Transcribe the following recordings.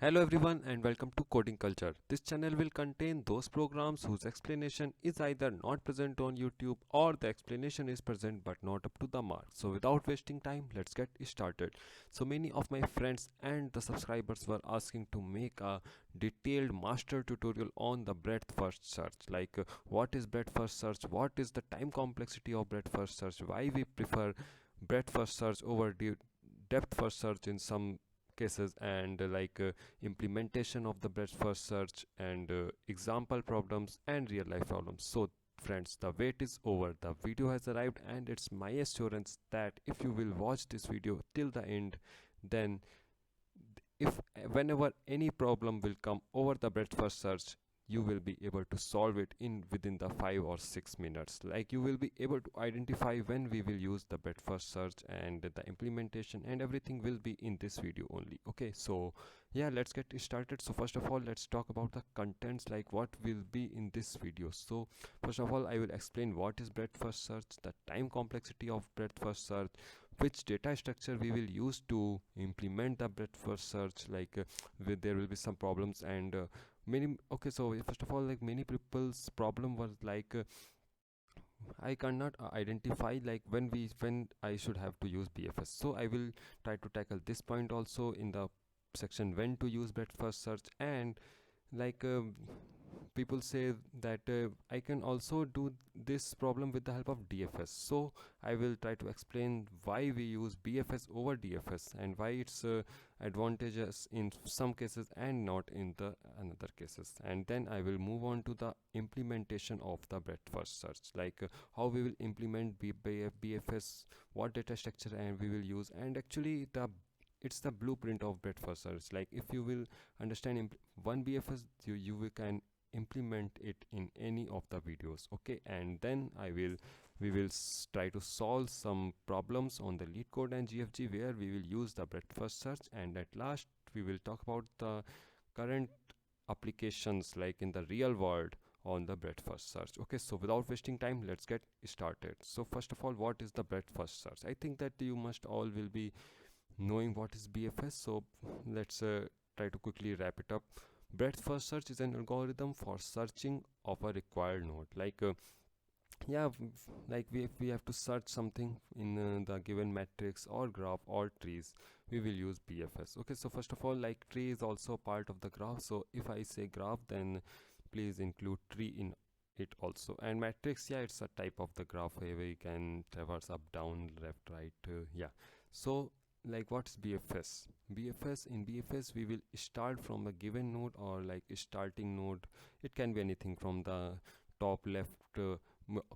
Hello everyone and welcome to Coding Culture. This channel will contain those programs whose explanation is either not present on YouTube or the explanation is present but not up to the mark. So without wasting time, let's get started. So many of my friends and the subscribers were asking to make a detailed master tutorial on the breadth first search. What is breadth first search, what is the time complexity of breadth first search, why we prefer breadth first search over depth first search in some cases, and implementation of the breadth first search and example problems and real life problems. So friends, the wait is over, the video has arrived, and it's my assurance that if you will watch this video till the end, then if whenever any problem will come over the breadth first search, you will be able to solve it in within the 5 or 6 minutes. Like, you will be able to identify when we will use the breadth first search, and the implementation and everything will be in this video only. Okay, so yeah, let's get started. So first of all, let's talk about the contents, like what will be in this video. So first of all, I will explain what is breadth first search, the time complexity of breadth first search, which data structure we will use to implement the breadth first search, there will be some problems and many. Okay, so first of all, like, many people's problem was I cannot identify like when I should have to use BFS. So I will try to tackle this point also in the section when to use breadth first search. And like people say that I can also do this problem with the help of DFS. So I will try to explain why we use BFS over DFS and why it's advantageous in some cases and not in the another cases. And then I will move on to the implementation of the breadth first search, how we will implement BFS, what data structure and we will use, and actually it's the blueprint of breadth first search. Like, if you will understand one BFS, you can implement it in any of the videos. Okay, and then we will try to solve some problems on the lead code and GFG where we will use the breadth first search, and at last we will talk about the current applications like in the real world on the breadth first search. Okay, so without wasting time, let's get started. So first of all, what is the breadth first search? I think that you must all will be knowing what is BFS. So let's try to quickly wrap it up. Breadth first search is an algorithm for searching of a required node. Yeah, like if we have to search something in the given matrix or graph or trees, we will use BFS. Okay, so first of all, like, tree is also part of the graph. So if I say graph, then please include tree in it also. And matrix, yeah, it's a type of the graph where we can traverse up, down, left, right. Yeah. So like, what's BFS? In BFS we will start from a given node or like a starting node. It can be anything from the top left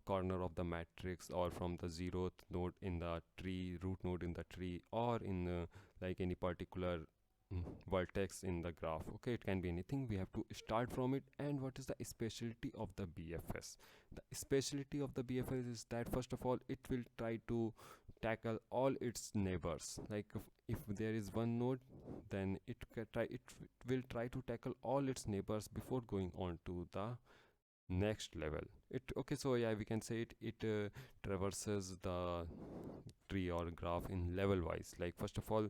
corner of the matrix, or from the zeroth node in the tree, root node in the tree, or in like any particular vertex in the graph. Okay, it can be anything, we have to start from it. And what is the specialty of the BFS? The specialty of the BFS is that first of all, it will try to tackle all its neighbors. Like, if there is one node, then it will try to tackle all its neighbors before going on to the next level. Okay, so yeah, we can say it traverses the tree or graph in level wise. Like, first of all,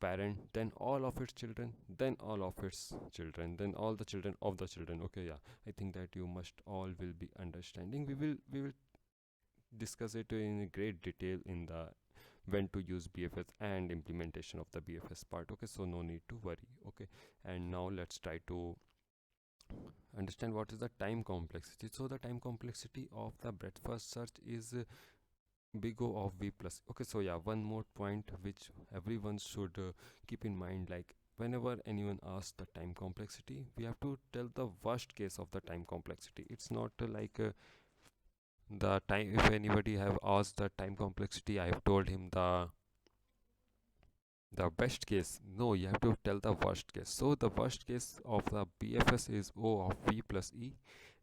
parent, then all of its children, then all of its children, then all the children of the children. Okay, yeah, I think that you must all will be understanding. We will discuss it in great detail in the when to use BFS and implementation of the BFS part. Okay, so no need to worry. Okay, and now let's try to understand what is the time complexity. So the time complexity of the breadth first search is big O of V plus. Okay, so yeah, one more point which everyone should keep in mind. Like, whenever anyone asks the time complexity, we have to tell the worst case of the time complexity. It's not the time. If anybody have asked the time complexity, I have told him the best case. No, you have to tell the worst case. So the worst case of the BFS is O of V plus E,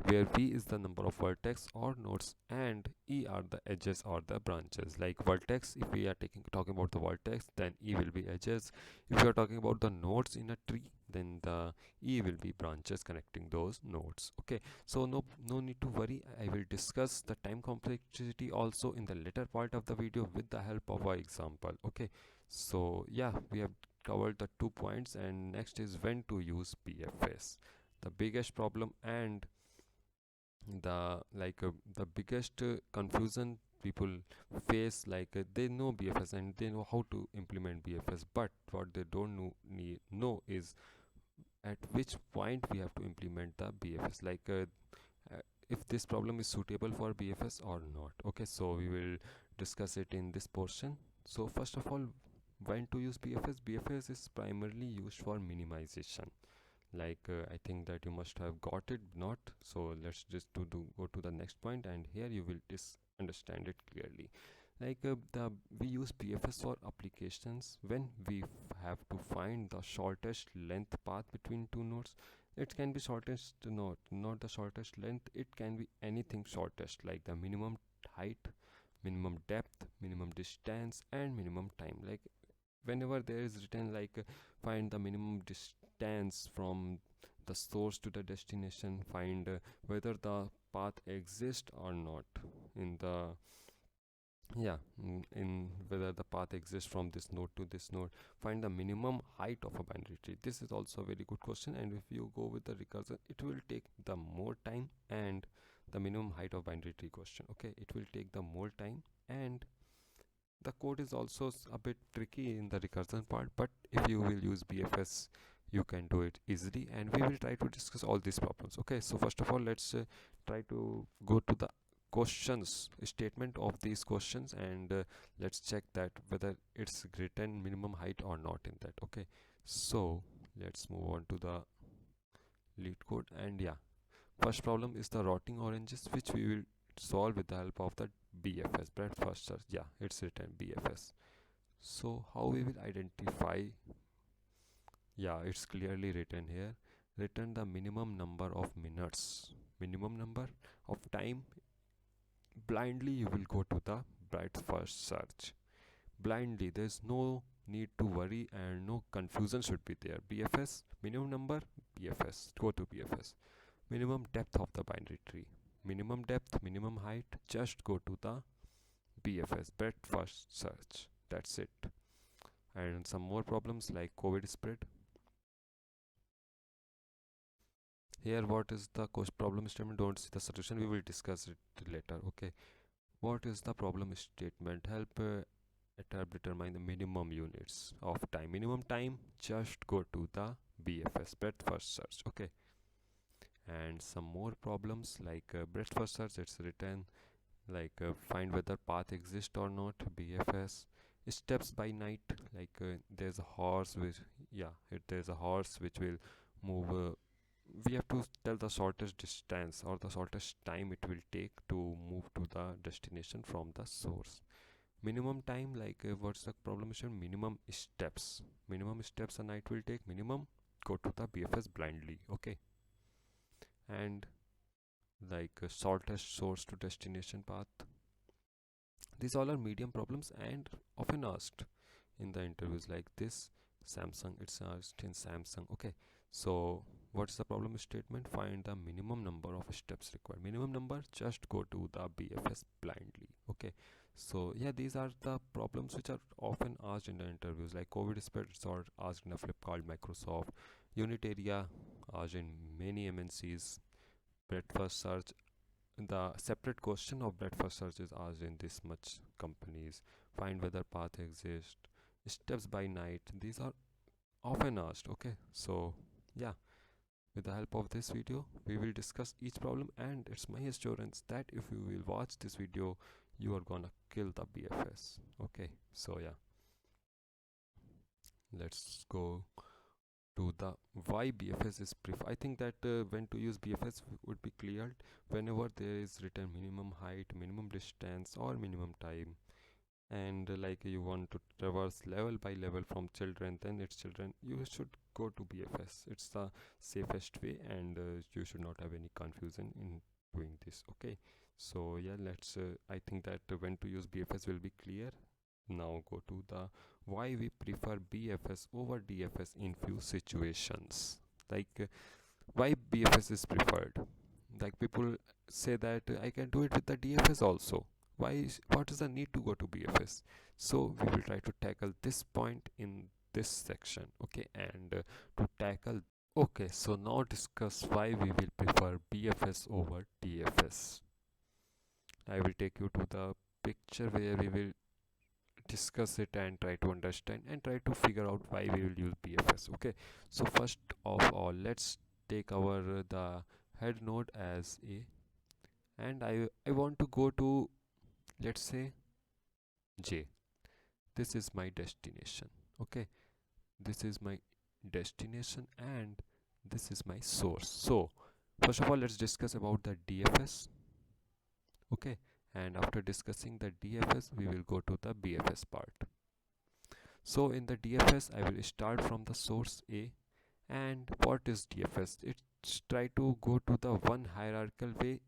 where V is the number of vertex or nodes and E are the edges or the branches. Like vertex, if we are talking about the vertex, then E will be edges. If we are talking about the nodes in a tree, then the E will be branches connecting those nodes. Okay, so no need to worry. I will discuss the time complexity also in the later part of the video with the help of our example. Okay, so yeah, we have covered the 2 points, and next is when to use BFS. The biggest problem and the biggest confusion people face, they know BFS and they know how to implement BFS, but what they don't know is at which point we have to implement the BFS, if this problem is suitable for BFS or not. Okay, so we will discuss it in this portion. So first of all, when to use BFS. BFS is primarily used for minimization. I think that you must have got it, not so. Let's just go to the next point, and here you will understand it clearly. The we use BFS for applications when we have to find the shortest length path between two nodes. It can be shortest node, not the shortest length. It can be anything shortest, like the minimum height, minimum depth, minimum distance, and minimum time. Whenever there is written find the minimum distance from the source to the destination, find whether the path exists or not in the yeah in whether the path exists from this node to this node, find the minimum height of a binary tree. This is also a very good question, and if you go with the recursion, it will take the more time. And the minimum height of binary tree question, okay, it will take the more time, and the code is also a bit tricky in the recursion part, but if you will use BFS, you can do it easily, and we will try to discuss all these problems. Okay, so first of all, let's try to go to the questions statement of these questions, and let's check that whether it's written minimum height or not in that. Okay, so let's move on to the lead code. And yeah, first problem is the rotting oranges, which we will solve with the help of the BFS, breadth first search. Yeah, it's written BFS. So how we will identify? Yeah, it's clearly written here. Return the minimum number of minutes, minimum number of time. Blindly you will go to the breadth first search. Blindly, there's no need to worry and no confusion should be there. BFS, minimum number, BFS, go to BFS. Minimum depth of the binary tree, minimum depth, minimum height, just go to the BFS, breadth first search. That's it. And some more problems like COVID spread. Here, what is the problem statement? Don't see the solution. We will discuss it later. Okay. What is the problem statement? Help determine the minimum units of time. Minimum time, just go to the BFS, breadth first search. Okay. And some more problems like breadth first search. It's written find whether path exists or not, BFS. Steps by night, there's a horse which there's a horse which will move. We have to tell the shortest distance or the shortest time it will take to move to the destination from the source. Minimum time, what's the problem is minimum steps a night will take. Minimum, go to the BFS blindly. Okay. And shortest source to destination path, these all are medium problems and often asked in the interviews like this. Samsung, it's asked in Samsung. Okay, so what's the problem statement? Find the minimum number of steps required. Minimum number, just go to the BFS blindly. Okay, so yeah, these are the problems which are often asked in the interviews, like COVID spread, it's asked in a flip called Microsoft. Unit area, asked in many MNCs. Breadth first search, the separate question of breadth first search is asked in this much companies. Find whether path exists, steps by night, these are often asked. Okay, so yeah, with the help of this video we will discuss each problem, and it's my assurance that if you will watch this video, you are gonna kill the BFS. Okay, so yeah, let's go to the why BFS is preferred. I think that when to use BFS would be cleared whenever there is written minimum height, minimum distance, or minimum time, and you want to traverse level by level from children, then it's children, you should go to BFS. It's the safest way, and you should not have any confusion in doing this. Okay, so yeah, let's I think that when to use BFS will be clear. Now go to the why we prefer BFS over DFS in few situations. Why BFS is preferred? People say that I can do it with the DFS also. What is the need to go to BFS? So we will try to tackle this point in this section. Okay, and to tackle, okay, so now discuss why we will prefer BFS over DFS. I will take you to the picture where we will discuss it and try to understand and try to figure out why we will use BFS. Okay, so first of all, let's take our the head node as A, and I want to go to, let's say, J. This is my destination. Okay, this is my destination and this is my source. So first of all, let's discuss about the DFS. Okay, and after discussing the DFS, we will go to the BFS part. So in the DFS, I will start from the source A. And what is DFS? It's try to go to the one hierarchical way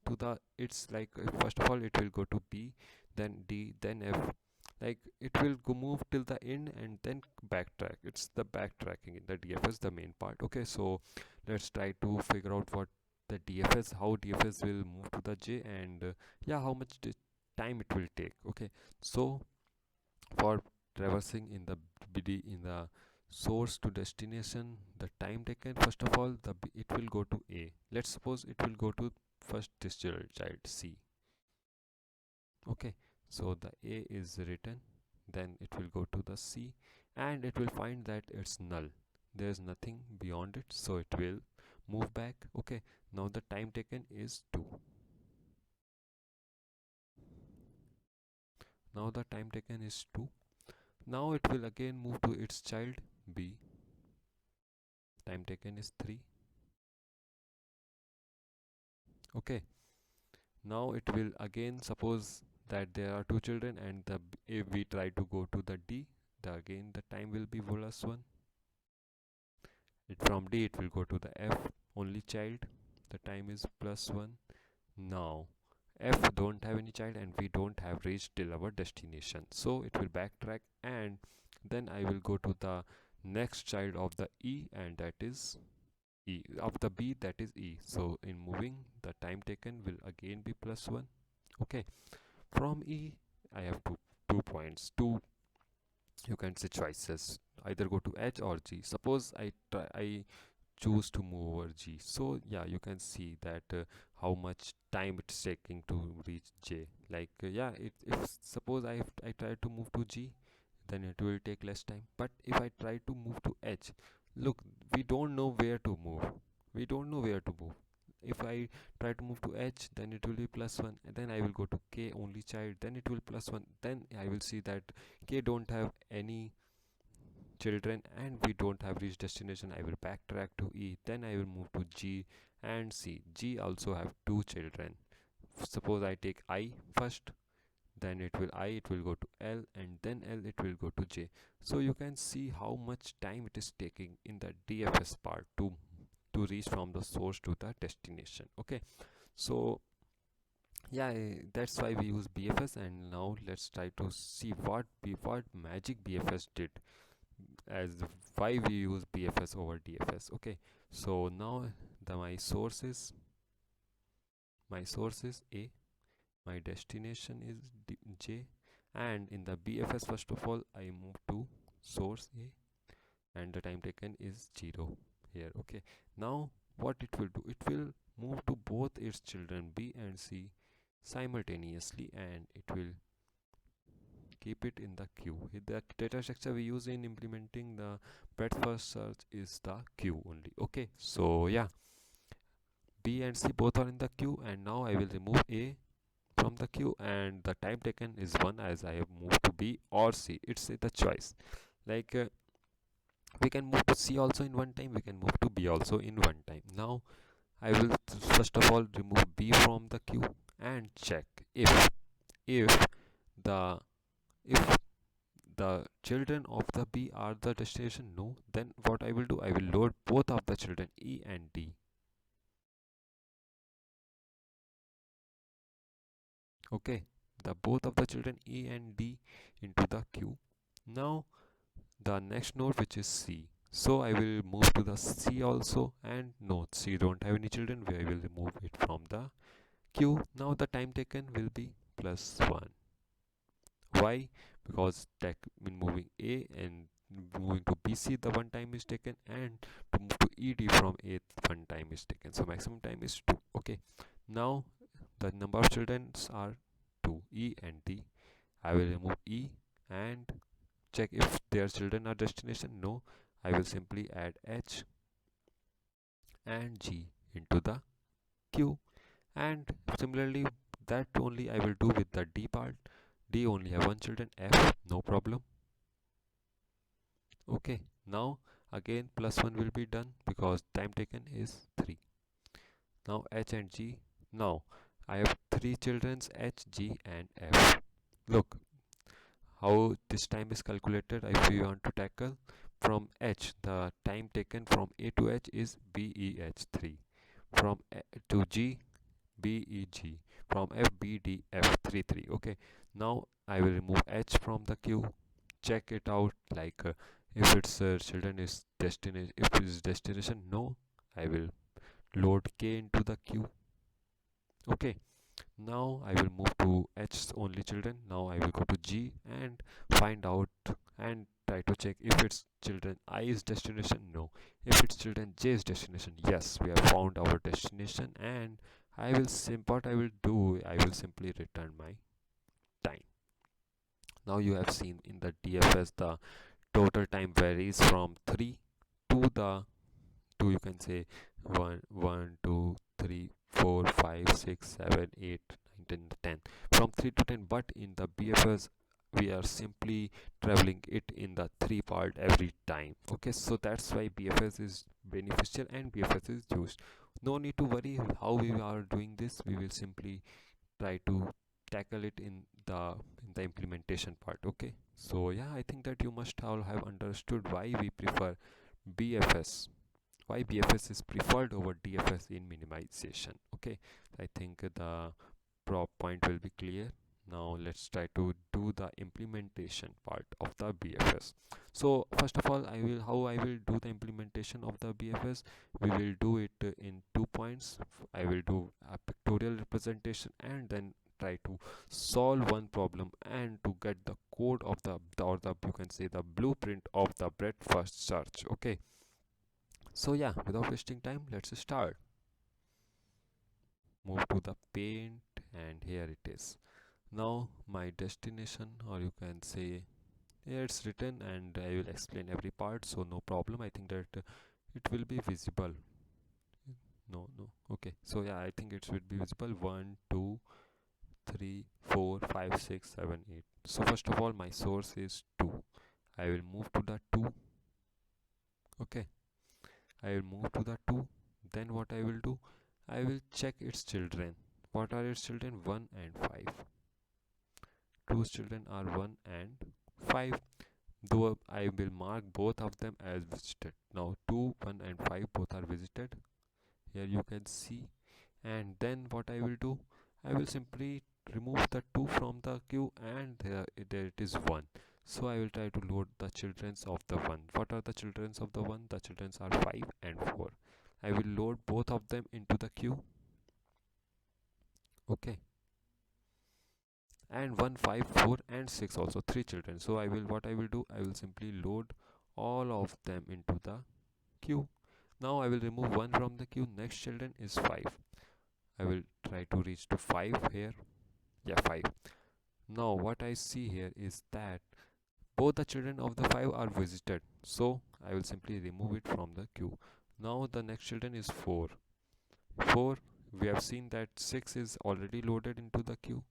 to the, it's like first of all it will go to B, then D, then F. Like it will go move till the end and then backtrack. It's the backtracking in the DFS, the main part. Okay, so let's try to figure out what the DFS, how DFS will move to the J, and yeah, how much time it will take. Okay, so for traversing in the BD, in the source to destination, the time taken, first of all it will go to A. Let's suppose it will go to first this child C. Okay, so the A is written, then it will go to the C and it will find that it's null, there's nothing beyond it, so it will move back. Okay, now the time taken is 2. Now the time taken is 2. Now it will again move to its child B. Time taken is 3. Okay, now it will again, suppose that there are two children and the if we try to go to the D, the again the time will be +1. From D it will go to the F, only child, the time is +1. Now F don't have any child and we don't have reached till our destination, so it will backtrack and then I will go to the next child of the E, and that is E, of the B, that is E. So in moving, the time taken will again be +1. Okay, from E I have two points, two, you can say, choices, either go to H or G. Suppose I choose to move over G, so yeah, you can see that how much time it's taking to reach J. Like yeah, if suppose I try to move to G, then it will take less time. But if I try to move to H, look, we don't know where to move. We don't know where to move. If I try to move to H, then it will be +1. And then I will go to K, only child. Then it will +1. Then I will see that K don't have any children and we don't have reached destination. I will backtrack to E. Then I will move to G and C. G also have two children. Suppose I take I first, then it will go to L, and then L it will go to J. So you can see how much time it is taking in the DFS part to reach from the source to the destination. Okay, so yeah, that's why we use BFS. And now let's try to see what magic BFS did, as why we use BFS over DFS. Okay, so now my source is A, my destination is J, and in the BFS, first of all I move to source A and the time taken is 0 here. Okay, now what it will do, it will move to both its children B and C simultaneously, and it will keep it in the queue. The data structure we use in implementing the breadth first search is the queue only. Okay, so yeah, B and C both are in the queue, and now I will remove A from the queue, and the time taken is 1, as I have moved to B or C. It's the choice. Like we can move to C also in one time, we can move to B also in one time. Now I will first of all remove B from the queue and check if the if the children of the B are the destination. No, then what I will do, I will load both of the children E and D. Okay, the both of the children E and D into the queue. Now the next node, which is C, so I will move to the C also, and no, C don't have any children, where I will remove it from the queue. Now the time taken will be +1. Why? Because in moving A and moving to BC the one time is taken, and to move to ED from A one time is taken. So maximum time is 2. Okay, now the number of children are 2, E and D. I will remove E and check if their children are destination. No, I will simply add H and G into the Q, and similarly that only I will do with the D part. D only have one children, F, no problem. Okay, now again plus 1 will be done because time taken is 3. Now H and G. Now I have 3 children's, H, G and F. Look how this time is calculated. If we want to tackle from H, the time taken from A to H is BEH 3. From A to G, BEG. From F, BDF 3. Okay, now I will remove H from the queue. Check it out, like if its children is destination, if it is destination, no, I will load K into the queue. Okay, now I will move to H only children. Now I will go to G and find out and try to check if its children I is destination. No, if its children J is destination. Yes, we have found our destination, and what I will do, I will simply return my time. Now you have seen in the DFS the total time varies from 3 to the to, you can say, 1 2 3 4 5 6 7 8 9 10 10, from 3 to 10. But in the BFS we are simply traveling it in the 3 part every time. Okay, so that's why BFS is beneficial and BFS is used. No need to worry how we are doing this. We will simply try to tackle it in the implementation part. Okay, so yeah, I think that you must all have understood why we prefer BFS, why BFS is preferred over DFS in minimization. Okay, I think the point will be clear. Now let's try to do the implementation part of the BFS. So first of all, how I will do the implementation of the BFS. We will do it in 2 points. I will do a pictorial representation and then try to solve one problem and to get the code of the you can say the blueprint of the breadth-first search. Okay, so yeah, without wasting time, let's start. Move to the paint, and here it is. Now my destination, or you can say, here it's written, and I will explain every part, so no problem. I think that it will be visible. No, okay, so yeah, I think it should be visible. 1 2 3 4 5 6 7 8. So first of all, my source is 2. I will move to the 2. Okay, I will move to the 2. Then what I will do, I will check its children. What are its children? 1 and 5. 2's children are 1 and 5. Though I will mark both of them as visited. Now 2, 1 and 5 both are visited. Here you can see. And then what I will do, I will simply remove the 2 from the queue, and there it is 1. So I will try to load the childrens of the 1. What are the childrens of the 1? The childrens are 5 and 4. I will load both of them into the queue. Okay, and 1 5 4 and 6 also 3 children. So what I will do, I will simply load all of them into the queue. Now I will remove 1 from the queue. Next children is 5. I will try to reach to 5 here. Yeah, 5. Now what I see here is that both the children of the 5 are visited, so I will simply remove it from the queue. Now the next children is 4. 4, we have seen that 6 is already loaded into the queue,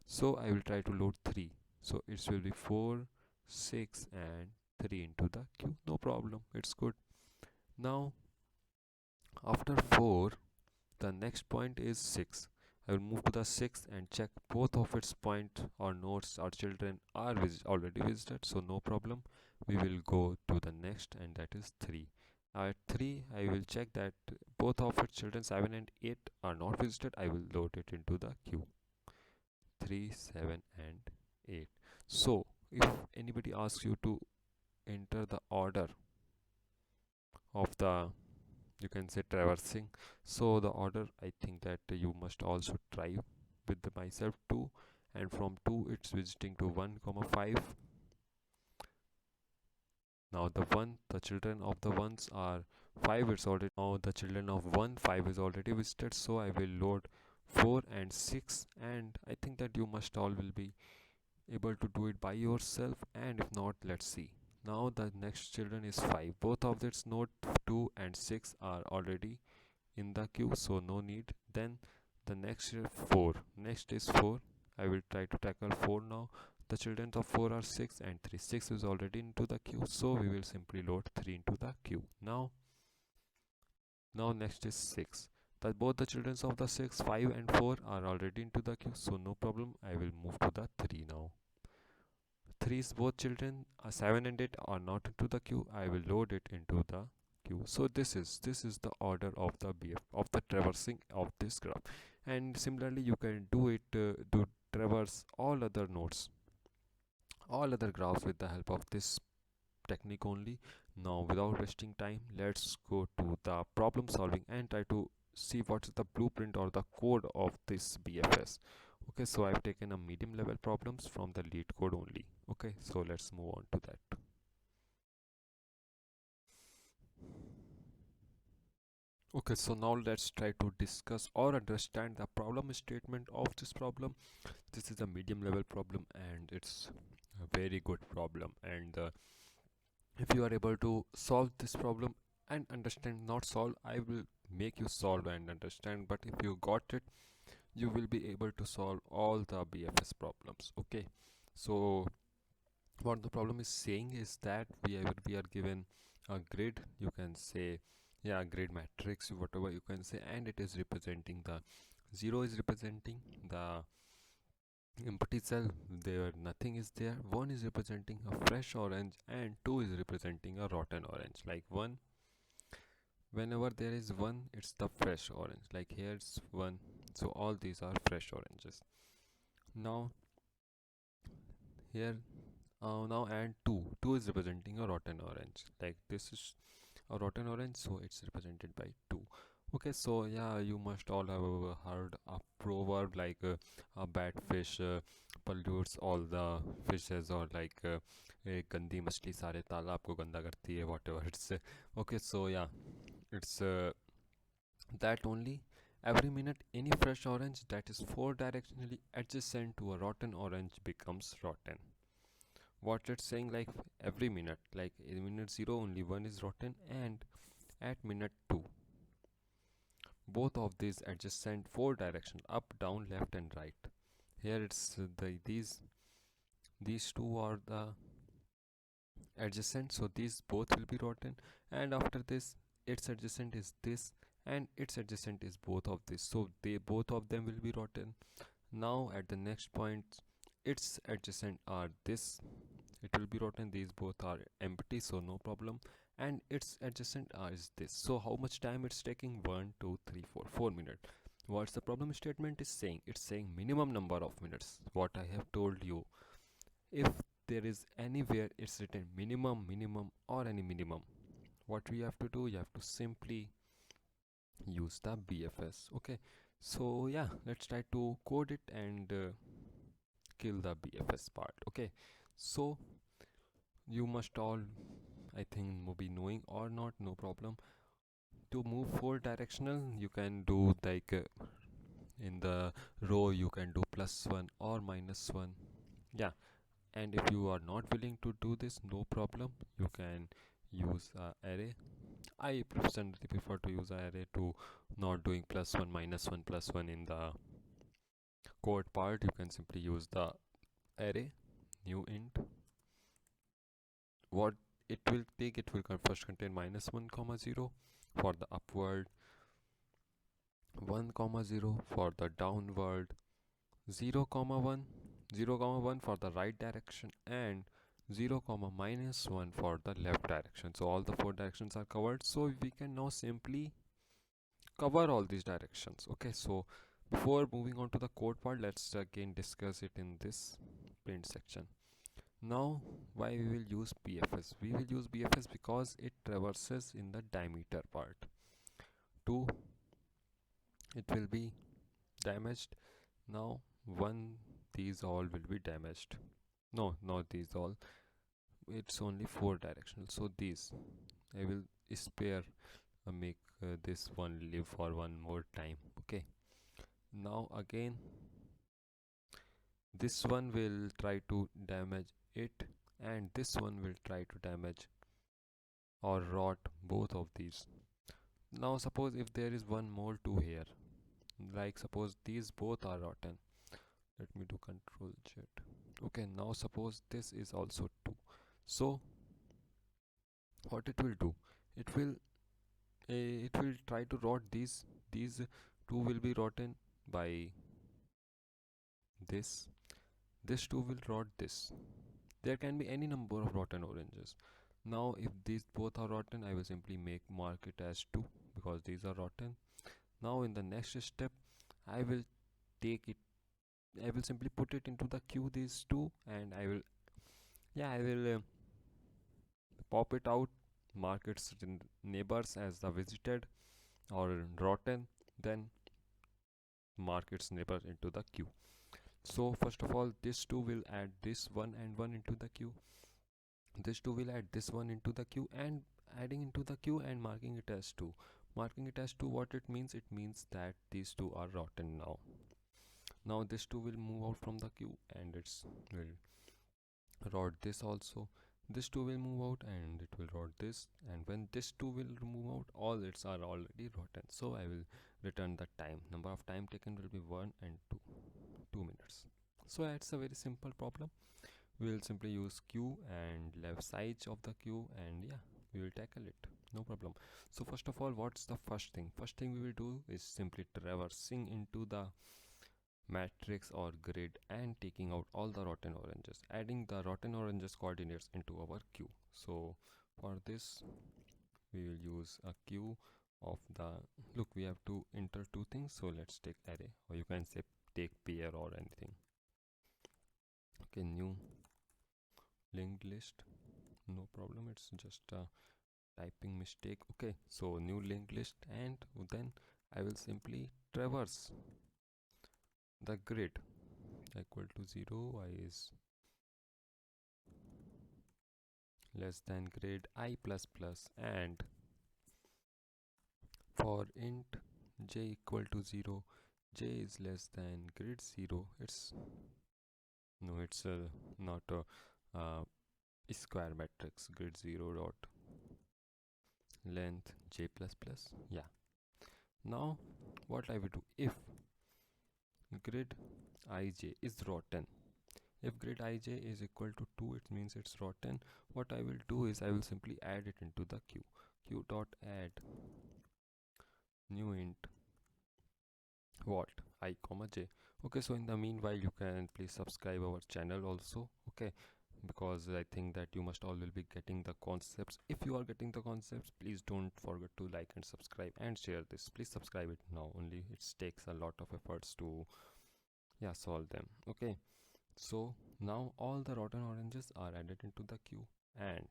so I will try to load 3. So it will be 4 6 and 3 into the queue. No problem, it's good. Now after 4, the next point is 6. I will move to the 6 and check both of its point or nodes or children are already visited, so no problem. We will go to the next, and that is 3. At 3, I will check that both of its children 7 and 8 are not visited. I will load it into the queue. 3 7 and 8. So if anybody asks you to enter the order of the, you can say, traversing, so the order, I think that you must also try with myself too. And from 2 it's visiting to 1 comma 5. Now the children of the ones are 5, it's already, now the children of 1 5 is already visited, so I will load 4 and 6, and I think that you must all will be able to do it by yourself, and if not, let's see. Now the next children is 5, both of its node 2 and 6 are already in the queue, so no need. Then the next 4, next is 4, I will try to tackle 4 now. The children of 4 are 6 and 3, 6 is already into the queue, so we will simply load 3 into the queue. Now next is 6, that both the children of the 6 5 and 4 are already into the queue, so no problem, I will move to the 3 now. 3's both children, 7 and 8 are not into the queue, I will load it into the queue. So this is the order of the BF of the traversing of this graph, and similarly you can do it to traverse all other nodes, all other graphs with the help of this technique only. Now without wasting time, let's go to the problem solving and try to see what's the blueprint or the code of this BFS. Okay, so I've taken a medium level problems from the lead code only. Okay, so let's move on to that. Okay, so now let's try to discuss or understand the problem statement of this problem. This is a medium level problem and it's a very good problem, and if you are able to solve this problem and understand, not solve, I will make you solve and understand, but if you got it, you will be able to solve all the BFS problems. Okay, so what the problem is saying is that we are given a grid, you can say, yeah, grid matrix, whatever you can say, and it is representing the 0 is representing the empty cell, there nothing is there. 1 is representing a fresh orange and 2 is representing a rotten orange. Like 1, whenever there is 1, it's the fresh orange, like here's 1, so all these are fresh oranges. Now here, now and 2 is representing a rotten orange, like this is a rotten orange, so it's represented by 2. Okay, so yeah, you must all have heard a proverb like a bad fish pollutes all the fishes, or like एक गंदी मछली सारे तालाब को गंदा करती है, whatever it's okay, so yeah, it's that only. Every minute any fresh orange that is 4 directionally adjacent to a rotten orange becomes rotten. What it's saying, like every minute, like in minute 0 only 1 is rotten, and at minute 2 both of these adjacent 4 direction, up, down, left and right. Here it's these two are the adjacent, so these both will be rotten, and after this its adjacent is this, and its adjacent is both of this, so they both of them will be rotten. Now at the next point, its adjacent are this, it will be rotten, these both are empty, so no problem, and its adjacent is this. So how much time it's taking? 1 2 3 4 4 minutes. What's the problem statement is saying? It's saying minimum number of minutes, what I have told you. If there is anywhere it's written minimum or any minimum, what we have to do, you have to simply use the BFS. Okay, so yeah, let's try to code it and kill the BFS part. Okay, so you must all, I think, be knowing or not, no problem. To move 4 directional, you can do like in the row you can do +1 or -1. Yeah, and if you are not willing to do this, no problem, you can use array. I personally prefer to use array to not doing +1 -1 +1 in the code part. You can simply use the array new int. What it will take, it will first contain -1 comma 0 for the upward, 1 comma 0 for the downward, 0 comma 1 0 comma 1 for the right direction, and 0 comma -1 for the left direction. So all the 4 directions are covered, so we can now simply cover all these directions. Okay, so before moving on to the code part, let's again discuss it in this print section. Now why we will use BFS? We will use BFS because it traverses in the diameter part. 2, it will be damaged. Now 1, these all will be damaged. No, not these all. it's only 4 directional, so these I will spare, make this one live for one more time. Okay, now again this one will try to damage it, and this one will try to damage or rot both of these. Now suppose if there is one more 2 here, like suppose these both are rotten, let me do control z. Okay, now suppose this is also 2. So what it will do, it will it will try to rot these two will be rotten by this two will rot this. There can be any number of rotten oranges. Now if these both are rotten, I will simply mark it as 2 because these are rotten. Now in the next step, I will take it, I will simply put it into the queue, these two, and I will pop it out, mark its neighbors as the visited or rotten, then mark its neighbor into the queue. So first of all, this two will add this one and one into the queue. This two will add this one into the queue and adding into the queue and marking it as 2. Marking it as 2, what it means? It means that these two are rotten now. Now this two will move out from the queue and it's will rot this also. This two will move out and it will rot this, and when this two will move out, all its are already rotten. So I will return the time. Number of time taken will be 1 and 2 minutes. So it's a very simple problem. We will simply use queue and left size of the queue, and yeah, we will tackle it, no problem. So first of all, what's the first thing? First thing we will do is simply traversing into the matrix or grid and taking out all the rotten oranges, adding the rotten oranges coordinates into our queue. So for this we will use a queue of the, look, we have to enter two things, so let's take array, or you can say take pair or anything. Okay, new linked list, no problem, it's just a typing mistake. Okay, so new linked list, and then I will simply traverse the grid equal to 0, I is less than grid I plus plus, and for int j equal to 0, j is less than grid 0. It's no, it's not a square matrix, grid 0 dot length j plus plus. Yeah, now what I will do, if grid ij is rotten, if grid ij is equal to 2, it means it's rotten. What I will do is I will simply add it into the queue. Queue dot add new int what I comma j. Okay, so in the meanwhile you can please subscribe our channel also. Okay, because I think that you must all will be getting the concepts. If you are getting the concepts, please don't forget to like and subscribe and share this. Please subscribe it now only, it takes a lot of efforts to solve them. Okay, so now all the rotten oranges are added into the queue, and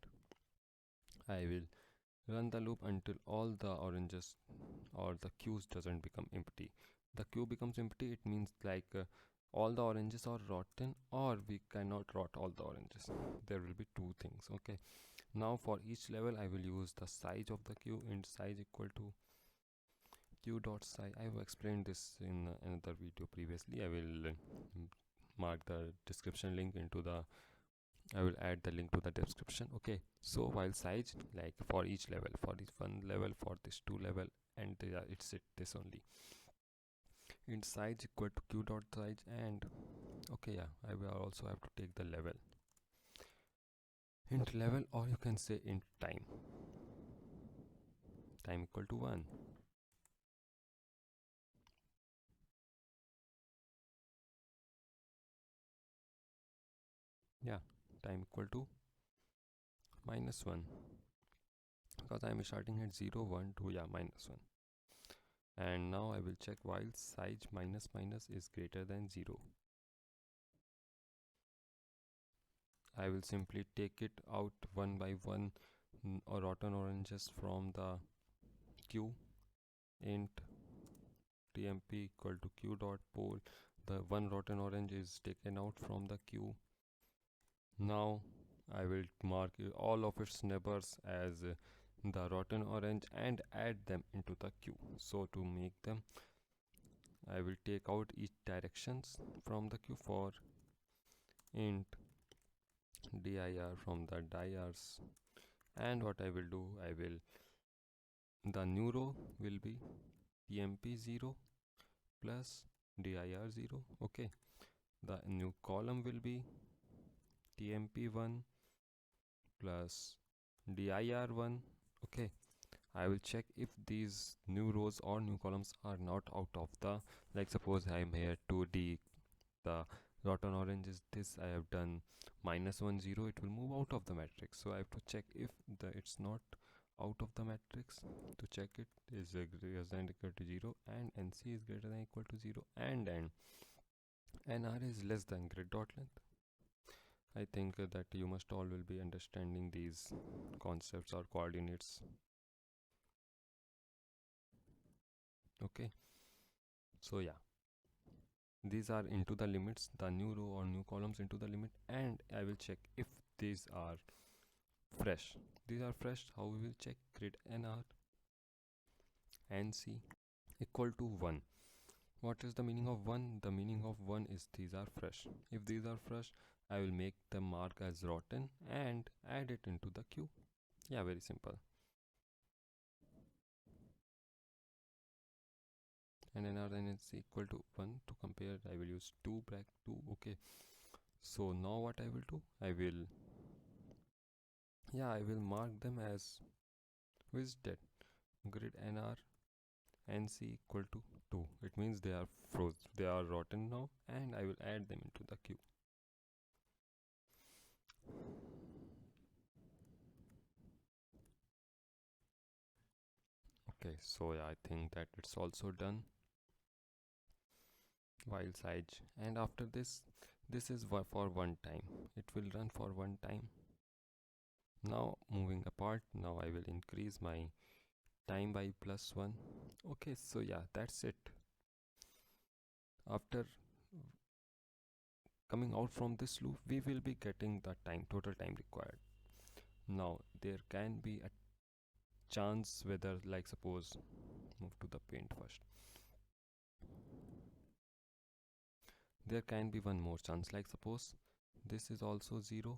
I will run the loop until all the oranges or the queues doesn't become empty. The queue becomes empty, it means like all the oranges are rotten, or we cannot rot all the oranges. There will be two things. Okay, now for each level I will use the size of the queue, int size equal to queue dot size. I have explained this in another video previously. I will mark the description link into the, I will add the link to the description. Okay, so while size, like for each level, for this one level, for this two level, and it's this only, int size equal to q dot size, and okay, yeah, I will also have to take the level, int level, or you can say int time equal to 1. Yeah, time equal to -1, because I am starting at 0 1 2, yeah, -1. And now I will check while size minus minus is greater than 0. I will simply take it out one by one, or rotten oranges from the queue. Int tmp equal to q dot poll. The one rotten orange is taken out from the queue. Now I will mark all of its neighbors as the rotten orange and add them into the queue. So to make them, I will take out each directions from the queue for int dir from the dirs, and what I will do, I will the new row will be tmp0 plus dir0. Okay, the new column will be tmp1 plus dir1. Okay, I will check if these new rows or new columns are not out of the, like suppose I am here 2d, the rotten orange is this, I have done -1 0, it will move out of the matrix. So I have to check if it's not out of the matrix. To check it is greater than equal to 0 and nc is greater than equal to 0 and nr is less than grid dot length. I think that you must all will be understanding these concepts or coordinates. Okay, so yeah, these are into the limits, the new row or new columns into the limit, and I will check if these are fresh. These are fresh. How we will check? Grid nr nc equal to 1. What is the meaning of 1? The meaning of 1 is these are fresh. If these are fresh, I will make them mark as rotten and add it into the queue. Yeah, very simple. And nr nc equal to 1. To compare, I will use 2 bracket 2. Okay, so now what I will do, I will mark them as visited. Grid nr nc equal to 2. It means they are frozen, they are rotten now, and I will add them into the queue. Okay, so yeah, I think that it's also done. While size, and after this is for one time, it will run for one time. Now moving apart, now I will increase my time by +1. Okay, so yeah, that's it. After coming out from this loop, we will be getting the total time required. Now there can be a chance whether, like suppose, move to the paint first, there can be one more chance, like suppose this is also 0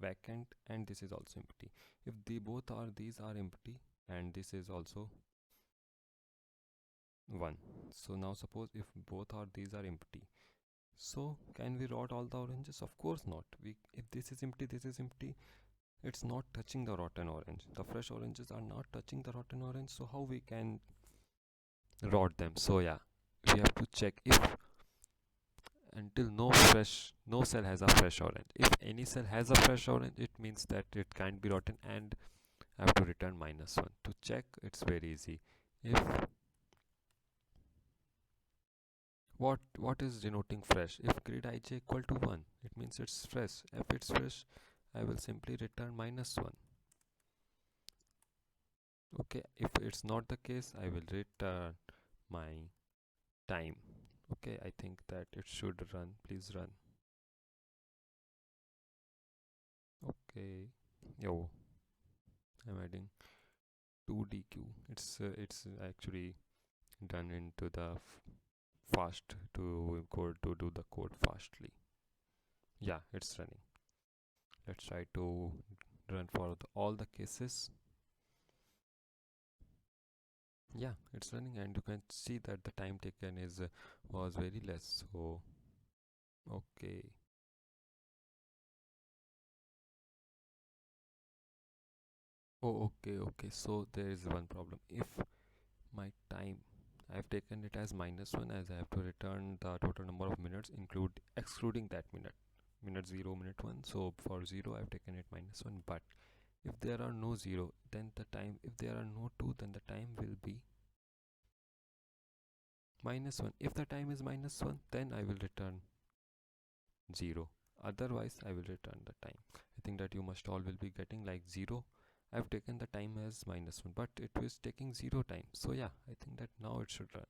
vacant and this is also empty. If these are empty and this is also 1, so now suppose if these are empty, so can we rot all the oranges? Of course not. If this is empty, it's not touching the rotten orange. The fresh oranges are not touching the rotten orange, so how we can rot them? So yeah, we have to check if until no cell has a fresh orange. If any cell has a fresh orange, it means that it can't be rotten, and I have to return -1. To check, it's very easy. If what is denoting fresh? If grid ij equal to 1, it means it's fresh. If it's fresh, I will simply return -1. Okay, if it's not the case, I will return my time. Okay, I think that it should run. Please run. Okay, yo, I'm adding 2dq. It's actually done into the fast to code to do the code fastly. Yeah, it's running. Let's try to run for all the cases. Yeah, it's running, and you can see that the time taken is was very less. So okay, okay, so there is one problem. If my time, I have taken it as -1, as I have to return the total number of minutes excluding that minute 0, minute 1. So for 0 I have taken it -1, but if there are no 0, then the time, if there are no 2, then the time will be -1. If the time is -1, then I will return 0. Otherwise I will return the time. I think that you must all will be getting like 0. I've taken the time as -1, but it was taking 0 time. So yeah, I think that now it should run.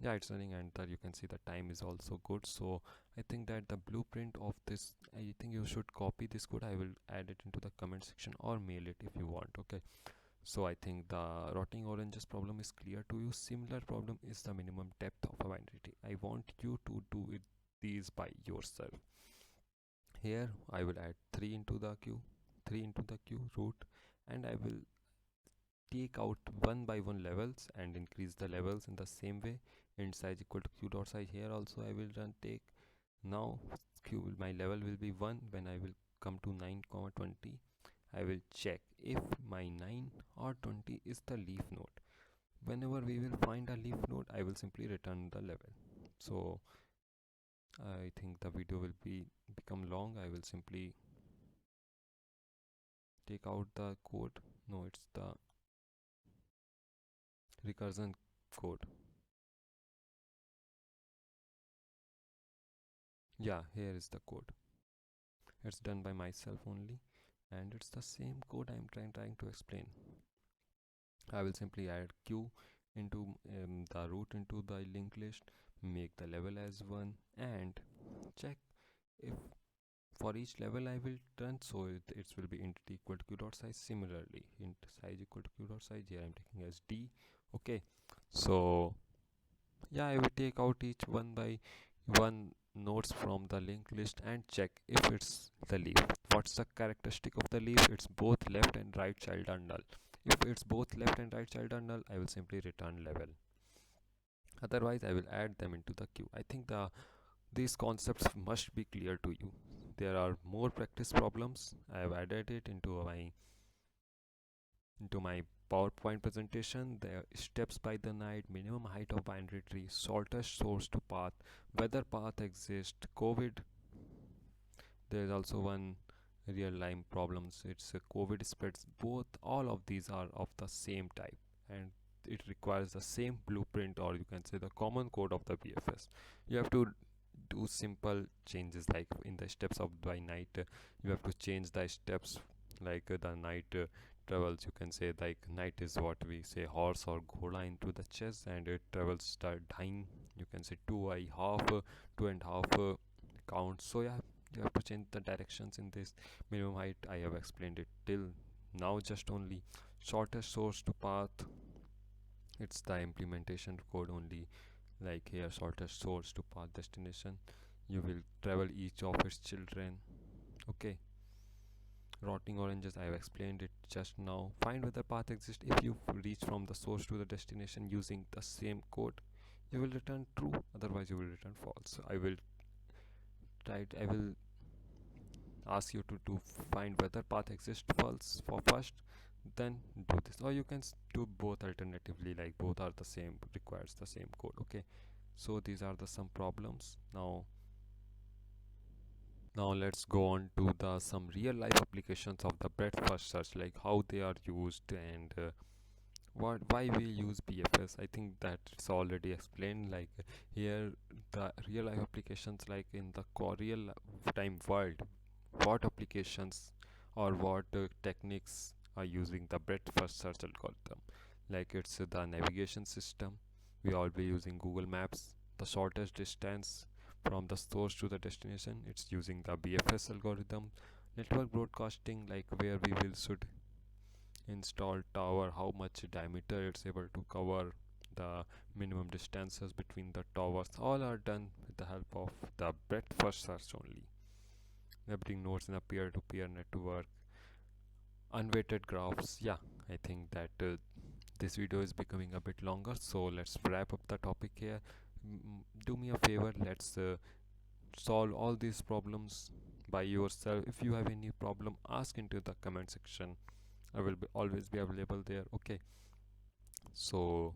Yeah, it's running, and you can see the time is also good. So I think that the blueprint of this, I think you should copy this code. I will add it into the comment section or mail it if you want. Okay. So I think the rotting oranges problem is clear to you. Similar problem is the minimum depth of a binary. I want you to do it these by yourself. Here I will add 3 into the queue, 3 into the queue root, and I will take out one by one levels and increase the levels in the same way. Int size equal to q dot size. Here also I will run take. Now q will, my level will be 1. When I will come to 9 comma 20, I will check if my 9 or 20 is the leaf node. Whenever we will find a leaf node, I will simply return the level. So I think the video will be become long. I will simply take out the code. No, it's the recursion code. Yeah, here is the code. It's done by myself only, and it's the same code I'm trying to explain. I will simply add q into the root into the linked list, make the level as 1, and check if for each level I will turn, so it will be int equal to q dot size. Similarly, int size equal to q dot size, here I'm taking as d. Okay, so yeah, I will take out each one by one nodes from the linked list and check if it's the leaf. What's the characteristic of the leaf? It's both left and right child are null. If it's both left and right child are null, I will simply return level. Otherwise, I will add them into the queue. I think these concepts must be clear to you. There are more practice problems. I have added it into my PowerPoint presentation. The steps by the night, minimum height of binary tree, shortest source to path, whether path exists, COVID. There is also one real time problems. It's a COVID spreads. Both all of these are of the same type, and it requires the same blueprint, or you can say the common code of the BFS. You have to do simple changes like in the steps of by night. You have to change the steps like the night travels. You can say like night is what we say horse or ghoda into the chest, and it travels start dying. You can say two I half, two and half count. So yeah, you have to change the directions in this minimum height. I have explained it till now. Just only shortest source to path, it's the implementation code only. Like here, shortest source to path destination, you will travel each of its children. Okay, rotting oranges, I have explained it just now. Find whether path exists. If you reach from the source to the destination using the same code, you will return true, otherwise you will return false. I will ask you to find whether path exists false for first, then do this, or you can do both alternatively, like both are the same, requires the same code. Okay, so these are the some problems. Now let's go on to the some real life applications of the breadth first search, like how they are used, and what why we use BFS. I think that it's already explained. Like here, the real life applications, like in the real time world, what applications or what techniques are using the breadth first search algorithm. Like it's the navigation system. We all be using Google Maps. The shortest distance from the source to the destination, it's using the BFS algorithm. Network broadcasting, like where we will should install tower, how much diameter it's able to cover, the minimum distances between the towers, all are done with the help of the breadth first search only. Neighboring nodes in a peer-to-peer network, unweighted graphs. Yeah, I think that this video is becoming a bit longer, so let's wrap up the topic here. Do me a favor, let's solve all these problems by yourself. If you have any problem, ask into the comment section. I will always be available there. Okay, so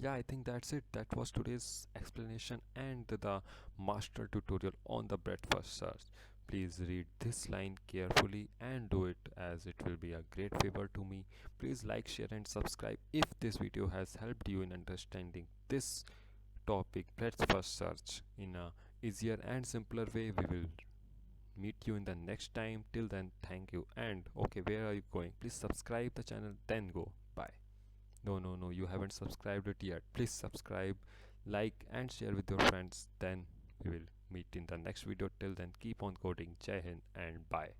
yeah, I think that's it. That was today's explanation and the master tutorial on the breakfast search. Please read this line carefully and do it, as it will be a great favor to me. Please like, share and subscribe if this video has helped you in understanding this topic, breakfast search, in a easier and simpler way. We will meet you in the next time. Till then, thank you. And okay, where are you going? Please subscribe the channel, then go. Bye. No, no, no, you haven't subscribed it yet. Please subscribe, like and share with your friends. Then we will meet in the next video. Till then, keep on coding. Jai Hind and bye.